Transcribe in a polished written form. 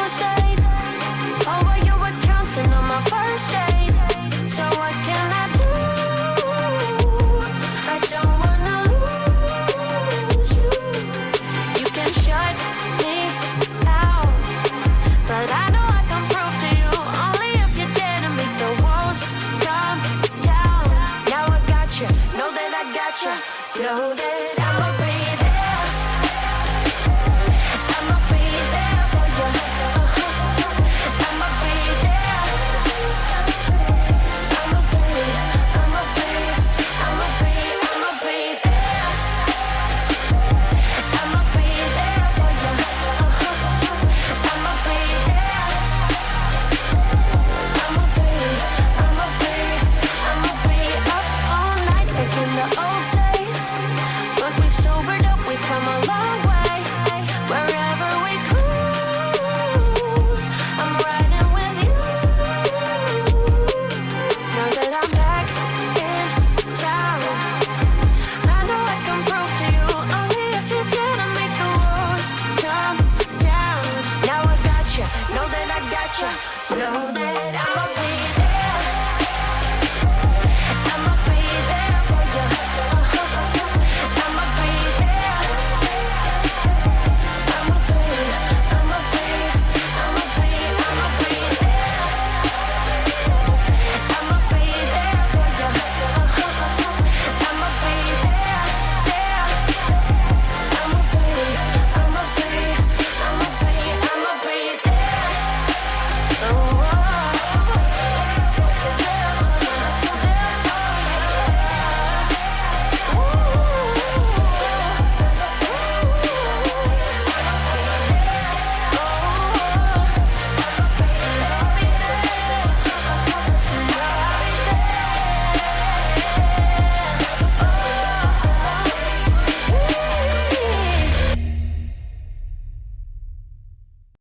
first aid. Oh, well, you were counting on my first aid. So what can I do? I don't wanna lose you. You can shut me out, but I know I can prove to you only if you dare to make the walls come down. Now I got you, know that I got you, know that I'ma be there. I'ma be there for you. I'ma be there. I'ma be there for you. I'ma be there. I'ma be up all night back in the old days. But we've sobered up, we've come a long way. Wherever we cruise, I'm riding with you. Now that I'm back in town, I know I can prove to you only if you dare to make the walls come down. Now I got you, know that I got you, know that I'ma be there.